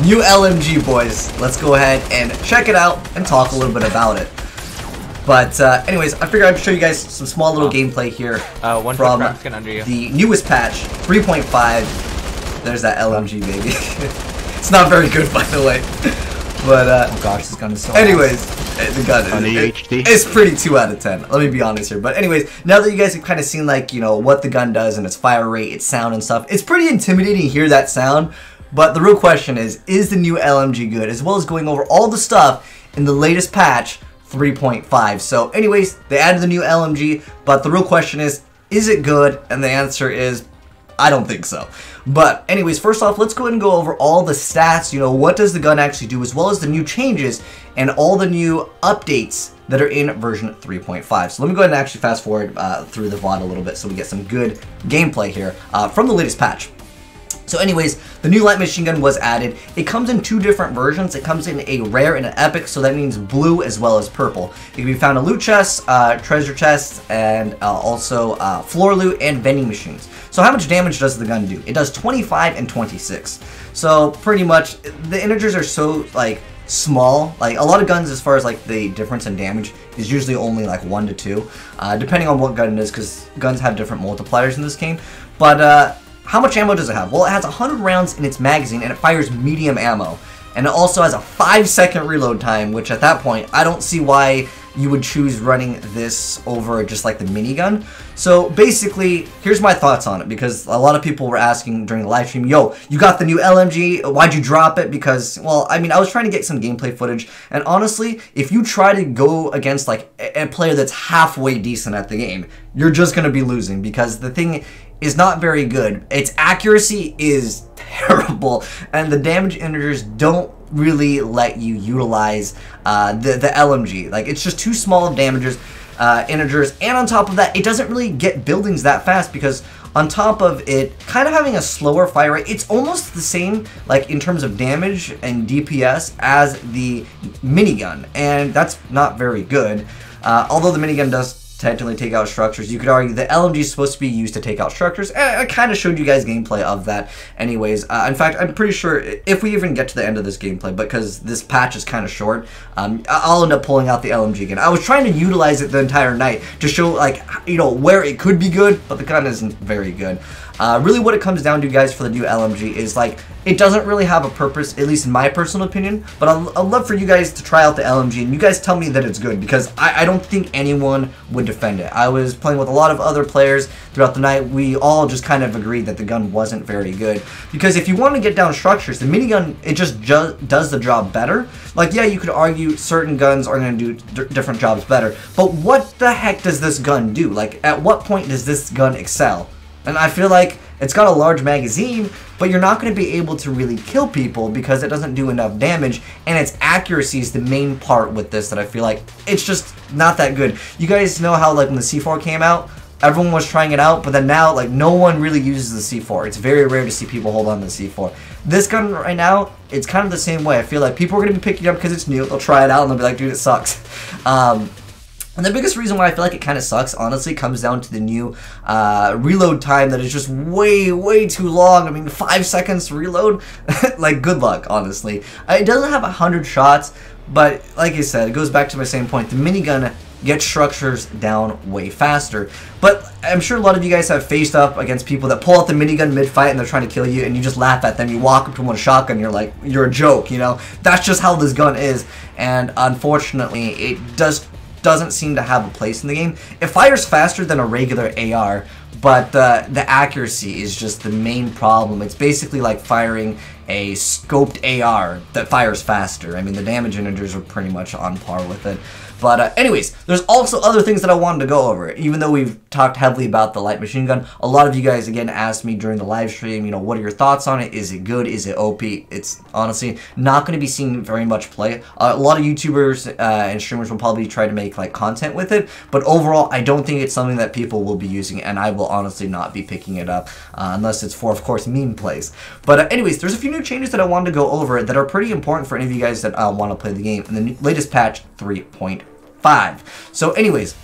new LMG, boys. Let's go ahead and check it out and talk a little bit about it. But anyways, I figured I'd show you guys some small little gameplay here from the newest patch, 3.5. There's that LMG, baby. It's not very good, by the way. But oh gosh, this gun is so anyways, the gun is pretty 2 out of 10. Let me be honest here. But anyways, now that you guys have kind of seen, like, you know, what the gun does and its fire rate, its sound and stuff, it's pretty intimidating to hear that sound. But the real question is the new LMG good? As well as going over all the stuff in the latest patch, 3.5. So anyways, they added the new LMG, but the real question is it good? And the answer is, I don't think so. But anyways, first off, let's go ahead and go over all the stats, you know, what does the gun actually do, as well as the new changes and all the new updates that are in version 3.5. So let me go ahead and actually fast forward through the VOD a little bit so we get some good gameplay here from the latest patch. So anyways, the new light machine gun was added. It comes in 2 different versions. It comes in a rare and an epic, so that means blue as well as purple. It can be found in loot chests, treasure chests, and also floor loot and vending machines. So how much damage does the gun do? It does 25 and 26. So pretty much, the integers are so, like, small. Like, a lot of guns, as far as, like, the difference in damage, is usually only, like, 1 to 2, depending on what gun it is, because guns have different multipliers in this game. But, how much ammo does it have? Well, it has 100 rounds in its magazine, and it fires medium ammo. And it also has a 5-second reload time, which at that point, I don't see why you would choose running this over just like the minigun. So basically, here's my thoughts on it, because a lot of people were asking during the live stream, yo, you got the new LMG, why'd you drop it? Because, well, I mean, I was trying to get some gameplay footage, and honestly, if you try to go against like a player that's halfway decent at the game, you're just going to be losing, because the thing is not very good. Its accuracy is terrible, and the damage integers don't really let you utilize the LMG. Like, it's just too small of damages, integers, and on top of that, it doesn't really get buildings that fast, because on top of it kind of having a slower fire rate, it's almost the same, like, in terms of damage and DPS as the minigun, and that's not very good. Although the minigun does technically take out structures, you could argue the LMG is supposed to be used to take out structures. I kind of showed you guys gameplay of that anyways. In fact, I'm pretty sure if we even get to the end of this gameplay, because this patch is kind of short, I'll end up pulling out the LMG again. I was trying to utilize it the entire night to show, like, you know, where it could be good, but the gun isn't very good. Really what it comes down to, guys, for the new LMG is, like, it doesn't really have a purpose, at least in my personal opinion, but I'd love for you guys to try out the LMG, and you guys tell me that it's good, because I don't think anyone would defend it. I was playing with a lot of other players throughout the night. We all just kind of agreed that the gun wasn't very good, because if you want to get down structures, the minigun, it just does the job better. Like, yeah, you could argue certain guns are going to do different jobs better, but what the heck does this gun do? Like, at what point does this gun excel? And I feel like it's got a large magazine, but you're not going to be able to really kill people because it doesn't do enough damage, and its accuracy is the main part with this that I feel like it's just not that good. You guys know how, like, when the C4 came out, everyone was trying it out, but then now, like, no one really uses the C4. It's very rare to see people hold on to the C4. This gun right now, it's kind of the same way. I feel like people are going to be picking it up because it's new. They'll try it out and they'll be like, dude, it sucks. And the biggest reason why I feel like it kind of sucks, honestly, comes down to the new reload time that is just way too long. I mean, 5 seconds to reload? Like, good luck, honestly. It doesn't have 100 shots, but like I said, it goes back to my same point. The minigun gets structures down way faster. But I'm sure a lot of you guys have faced up against people that pull out the minigun mid-fight and they're trying to kill you, and you just laugh at them. You walk up to them with a shotgun, and you're like, you're a joke, you know? That's just how this gun is, and unfortunately, it doesn't seem to have a place in the game. It fires faster than a regular AR, but the accuracy is just the main problem. It's basically like firing a scoped AR that fires faster. I mean, the damage integers are pretty much on par with it. But anyways, there's also other things that I wanted to go over. Even though we've talked heavily about the light machine gun, a lot of you guys, again, asked me during the live stream, you know, what are your thoughts on it? Is it good? Is it OP? It's honestly not going to be seeing very much play. A lot of YouTubers and streamers will probably try to make, like, content with it, but overall, I don't think it's something that people will be using, and I will honestly not be picking it up unless it's for, of course, meme plays. But anyways, there's a few new changes that I wanted to go over that are pretty important for any of you guys that want to play the game in the latest patch 3.5. So anyways,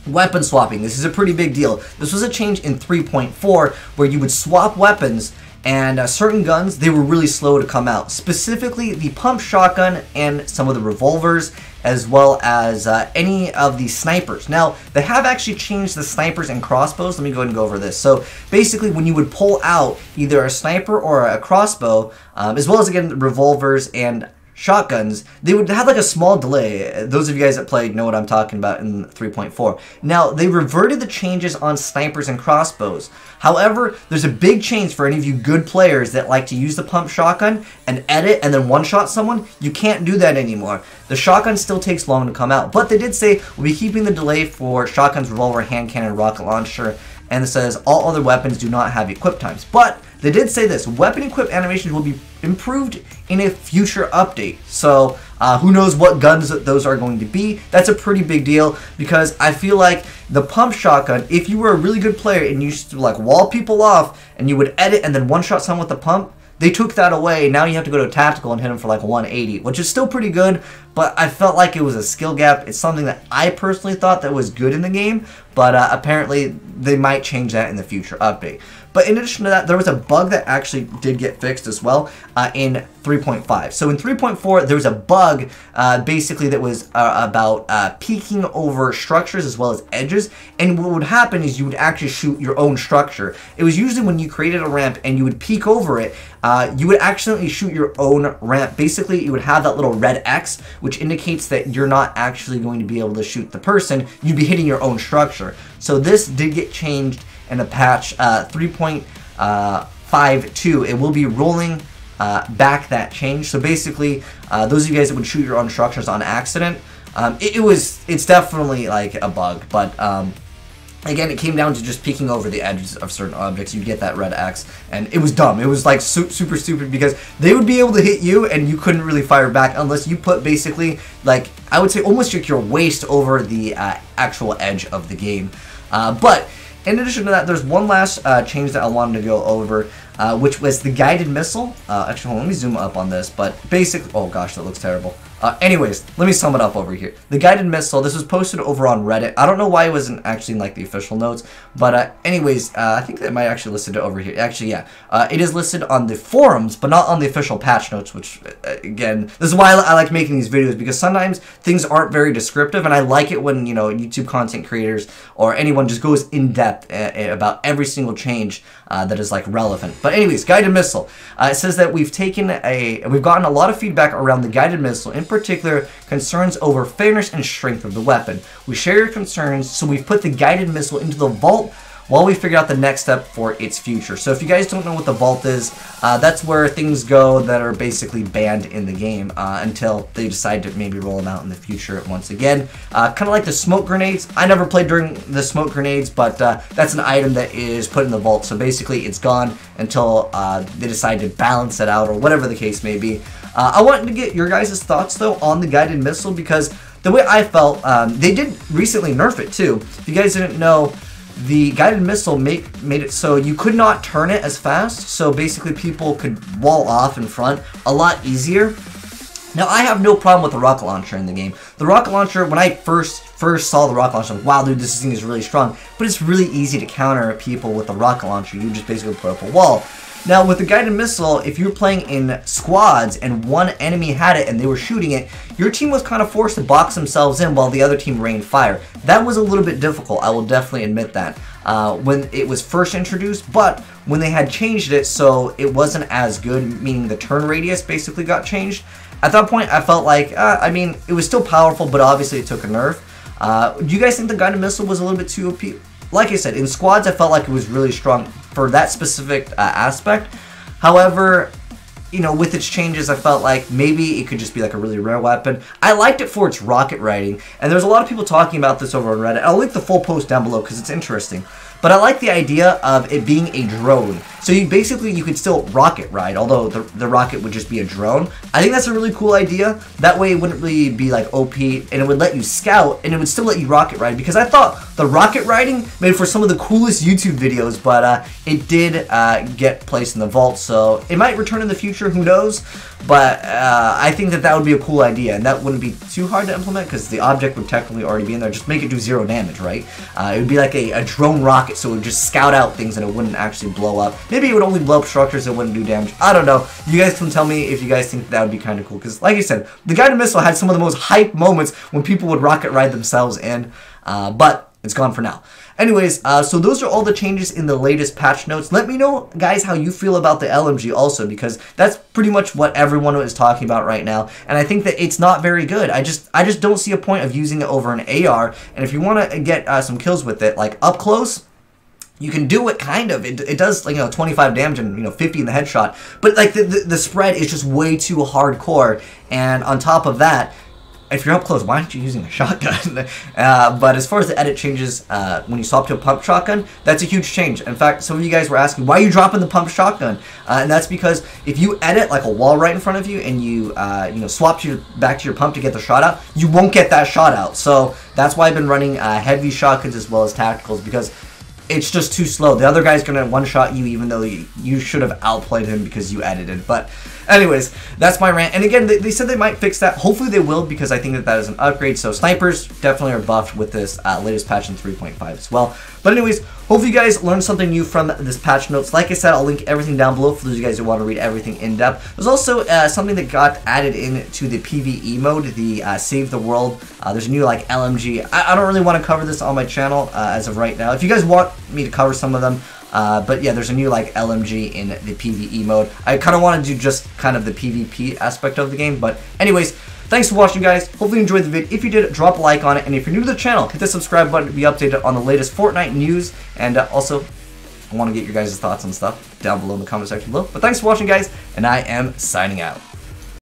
weapon swapping. This is a pretty big deal. This was a change in 3.4 where you would swap weapons and certain guns, they were really slow to come out. Specifically, the pump shotgun and some of the revolvers, as well as any of the snipers. Now, they have actually changed the snipers and crossbows. Let me go ahead and go over this. So, basically, when you would pull out either a sniper or a crossbow, as well as, again, revolvers and shotguns, they would have like a small delay. Those of you guys that played know what I'm talking about in 3.4. Now, they reverted the changes on snipers and crossbows. However, there's a big change for any of you good players that like to use the pump shotgun and edit and then one-shot someone. You can't do that anymore. The shotgun still takes long to come out, but they did say we'll be keeping the delay for shotguns, revolver, hand cannon, rocket launcher, and it says all other weapons do not have equip times. But they did say this, weapon equip animations will be improved in a future update. So who knows what guns those are going to be. That's a pretty big deal, because I feel like the pump shotgun, if you were a really good player and you used to like wall people off and you would edit and then one-shot someone with the pump, they took that away. Now you have to go to tactical and hit them for like 180, which is still pretty good, but I felt like it was a skill gap. It's something that I personally thought that was good in the game, but apparently they might change that in the future update. But in addition to that, there was a bug that actually did get fixed as well in 3.5. So in 3.4, there was a bug basically that was about peeking over structures as well as edges. And what would happen is you would actually shoot your own structure. It was usually when you created a ramp and you would peek over it, you would accidentally shoot your own ramp. Basically, you would have that little red X, which indicates that you're not actually going to be able to shoot the person. You'd be hitting your own structure. So this did get changed in the patch 3.52. It will be rolling back that change. So basically, those of you guys that would shoot your own structures on accident, it's definitely like a bug, but again, it came down to just peeking over the edges of certain objects. You get that red X, and it was dumb. It was like super stupid, because they would be able to hit you and you couldn't really fire back unless you put basically, like, I would say almost like your waist over the actual edge of the game. But in addition to that, there's one last change that I wanted to go over, which was the guided missile. Actually, hold on, let me zoom up on this, but basically, oh gosh, that looks terrible. Anyways, let me sum it up over here. The guided missile, this was posted over on Reddit. I don't know why it wasn't actually in like the official notes, but anyways, I think they might actually listed it over here. Actually, yeah, it is listed on the forums, but not on the official patch notes, which, again, this is why I like making these videos, because sometimes things aren't very descriptive, and I like it when, you know, YouTube content creators or anyone just goes in depth about every single change that is like relevant. But anyways, guided missile. It says that we've gotten a lot of feedback around the guided missile, in particular concerns over fairness and strength of the weapon. We share your concerns, so we've put the guided missile into the vault while we figure out the next step for its future. So if you guys don't know what the vault is, that's where things go that are basically banned in the game until they decide to maybe roll them out in the future once again. Kind of like the smoke grenades. I never played during the smoke grenades, but that's an item that is put in the vault. So basically it's gone until they decide to balance it out or whatever the case may be. I wanted to get your guys' thoughts though on the guided missile, because the way I felt, they did recently nerf it too. If you guys didn't know, the guided missile made it so you could not turn it as fast, so basically people could wall off in front a lot easier. Now, I have no problem with the rocket launcher in the game. The rocket launcher, when I first saw the rocket launcher, I was like, wow, dude, this thing is really strong. But it's really easy to counter people with the rocket launcher. You just basically put up a wall. Now, with the guided missile, if you were playing in squads and one enemy had it and they were shooting it, your team was kind of forced to box themselves in while the other team rained fire. That was a little bit difficult, I will definitely admit that, when it was first introduced, but when they had changed it so it wasn't as good, meaning the turn radius basically got changed, at that point I felt like, I mean, it was still powerful, but obviously it took a nerf. Do you guys think the guided missile was a little bit too OP? Like I said, in squads I felt like it was really strong for that specific aspect. However, you know, with its changes, I felt like maybe it could just be like a really rare weapon. I liked it for its rocket riding, and there's a lot of people talking about this over on Reddit. I'll link the full post down below because it's interesting. But I like the idea of it being a drone. So you could still rocket ride, although the rocket would just be a drone. I think that's a really cool idea. That way it wouldn't really be like OP, and it would let you scout, and it would still let you rocket ride. Because I thought the rocket riding made for some of the coolest YouTube videos, but it did get placed in the vault. So it might return in the future, who knows? But I think that would be a cool idea, and that wouldn't be too hard to implement because the object would technically already be in there. Just make it do 0 damage, right? It would be like a drone rocket, so it would just scout out things and it wouldn't actually blow up. maybe it would only blow up structures, it wouldn't do damage. I don't know. You guys can tell me if you guys think that would be kind of cool, because like I said, the guided missile had some of the most hype moments when people would rocket ride themselves in, but it's gone for now. Anyways, so those are all the changes in the latest patch notes. Let me know, guys, how you feel about the LMG also, because that's pretty much what everyone is talking about right now, and I think that it's not very good. I just don't see a point of using it over an AR, and if you want to get some kills with it, like up close, you can do it, kind of. It does, like, 25 damage and, 50 in the headshot, but, like, the spread is just way too hardcore, and on top of that, if you're up close, why aren't you using a shotgun? But as far as the edit changes, when you swap to a pump shotgun, that's a huge change. In fact, some of you guys were asking, why are you dropping the pump shotgun? And that's because if you edit like a wall right in front of you and you, swap back to your pump to get the shot out, you won't get that shot out. So that's why I've been running heavy shotguns as well as tacticals, because it's just too slow. The other guy's gonna one-shot you, even though you should have outplayed him because you edited. But anyways, that's my rant. And again, they said they might fix that. Hopefully they will, because I think that is an upgrade. So snipers definitely are buffed with this latest patch in 3.5 as well. But anyways, hopefully you guys learned something new from this patch notes. Like I said, I'll link everything down below for those of you guys who want to read everything in depth. There's also something that got added into the PvE mode, the Save the World. There's a new like LMG. I don't really want to cover this on my channel as of right now. If you guys want me to cover some of them, but yeah, there's a new like LMG in the PvE mode. I kind of want to do just kind of the PvP aspect of the game. But anyways, thanks for watching, guys. Hopefully you enjoyed the video. If you did, drop a like on it. And if you're new to the channel, hit the subscribe button to be updated on the latest Fortnite news. And also, I want to get your guys' thoughts on stuff down below in the comment section below. But thanks for watching, guys, and I am signing out.